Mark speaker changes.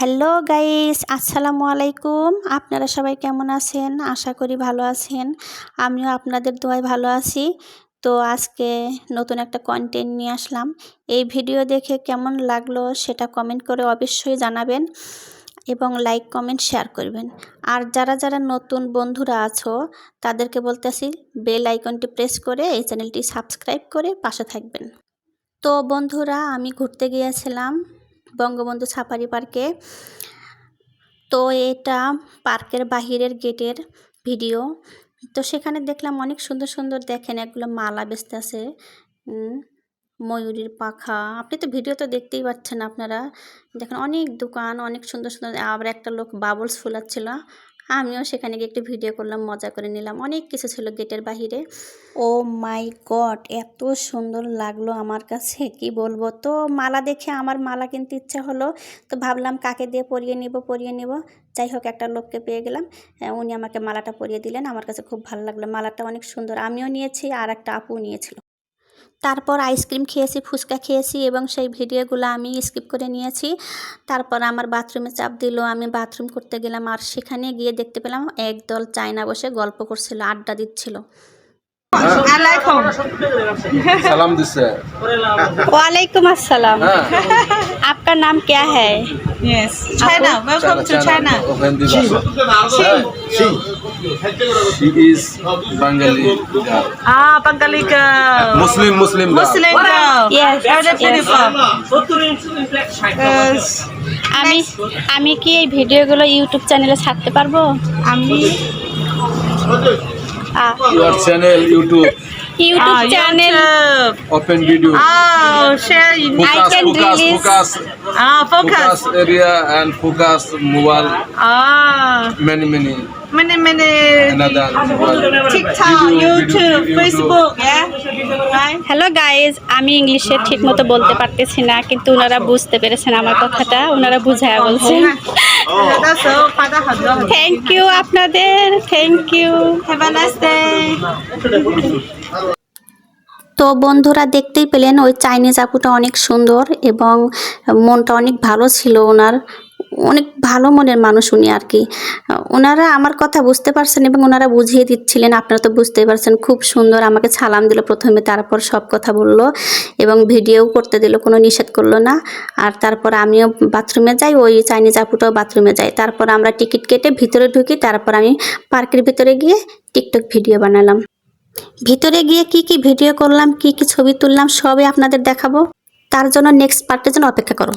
Speaker 1: Hello guys, আসসালামু আলাইকুম। আপনারা সবাই কেমন আছেন? আশা করি ভালো আছেন। আমিও আপনাদের দোয়ায় ভালো আছি। তো আজকে নতুন একটা কন্টেন্ট নিয়ে আসলাম। এই ভিডিও দেখে কেমন লাগলো সেটা কমেন্ট করে অবশ্যই জানাবেন এবং লাইক কমেন্ট শেয়ার করবেন। আর যারা যারা নতুন বন্ধুরা আছো তাদেরকে বলতেছি বেল আইকনটি প্রেস করে এই চ্যানেলটি সাবস্ক্রাইব করে পাশে থাকবেন। তো বন্ধুরা, আমি ঘুরতে গিয়েছিলাম বঙ্গবন্ধু সাফারি পার্কে। তো এটা পার্কের বাহিরের গেটের ভিডিও। তো সেখানে দেখলাম অনেক সুন্দর সুন্দর, দেখেন এগুলো মালা বেচতেছে, ময়ূরীর পাখা। আপনি তো ভিডিও তো দেখতেই পাচ্ছেন, আপনারা দেখেন অনেক দোকান, অনেক সুন্দর সুন্দর। আবার একটা লোক বাবলস ফুলাচ্ছিল, আমিও সেখানে গিয়ে একটু ভিডিও করলাম, মজা করে নিলাম। অনেক কিছু ছিল গেটের বাহিরে। ও মাই গড, এত সুন্দর লাগলো আমার কাছে, কি বলবো। তো মালা দেখে আমার মালা কিনতে ইচ্ছা হলো। তো ভাবলাম কাকে দিয়ে পরিয়ে নিব। যাই হোক, একটা লোককে পেয়ে গেলাম, উনি আমাকে মালাটা পরিয়ে দিলেন। আমার কাছে খুব ভালো লাগলো, মালাটা অনেক সুন্দর। আমিও নিয়েছি আর একটা আপু নিয়েছিল। তারপর আইসক্রিম খেয়েছি, ফুচকা খেয়েছি এবং সেই ভিডিওগুলো আমি স্কিপ করে নিয়েছি। তারপর আমার বাথরুমে চাপ দিল, আমি বাথরুম করতে গেলাম। আর সেখানে গিয়ে দেখতে পেলাম একদল চায়না বসে গল্প করছিল, আড্ডা দিচ্ছিল।
Speaker 2: सलाम दिसे।
Speaker 1: वालेकुम अस्सलाम। आपका नाम क्या है?
Speaker 3: Yes, China. Welcome to China.
Speaker 2: She is Bengali girl.
Speaker 3: Ah, Bengali girl.
Speaker 2: Muslim girl.
Speaker 3: Muslim girl.
Speaker 1: Yes,
Speaker 3: Very beautiful. Yes.
Speaker 1: আমি কি এই ভিডিওগুলো ইউটিউব চ্যানেলে ছাড়তে পারবো?
Speaker 2: Your channel YouTube
Speaker 1: channel
Speaker 3: YouTube.
Speaker 2: open video.
Speaker 3: Oh, share.
Speaker 1: I can release.
Speaker 2: Focus
Speaker 3: Focus.
Speaker 2: area and focus mobile many
Speaker 3: Many.
Speaker 2: another mobile
Speaker 3: TikTok, YouTube, Facebook. Yeah. Right.
Speaker 1: Hello guys, আমি ইংলিশে ঠিক মতো বলতে পারতেছি না, কিন্তু ওনারা বুঝতে পেরেছেন আমার কথাটা, ওনারা বুঝায় বলছেন।
Speaker 3: That's all. Father has done.
Speaker 1: Thank you আপনাদের, thank you.
Speaker 3: Have a nice day.
Speaker 1: তো বন্ধুরা, দেখতেই পেলেন ওই চাইনিজ আপুটা অনেক সুন্দর এবং মনটা অনেক ভালো ছিল ওনার। অনেক ভালো মনের মানুষ উনি আর কি। ওনারা আমার কথা বুঝতে পারছেন এবং ওনারা বুঝিয়ে দিচ্ছিলেন, আপনারা তো বুঝতেই পারছেন। খুব সুন্দর আমাকে সালাম দিল প্রথমে, তারপর সব কথা বলল এবং ভিডিও করতে দিল, কোনো নিষেধ করলো না। আর তারপর আমিও বাথরুমে যাই, ওই চাইনিজ আপুটাও বাথরুমে যাই। তারপর আমরা টিকিট কেটে ভিতরে ঢুকি। তারপর আমি পার্কের ভিতরে গিয়ে টিকটক ভিডিও বানালাম। ভিতরে গিয়ে কি কি ভিডিও করলাম, কি কি ছবি তুললাম, সবই আপনাদের দেখাবো। তার জন্য নেক্সট পার্টের জন্য অপেক্ষা করো।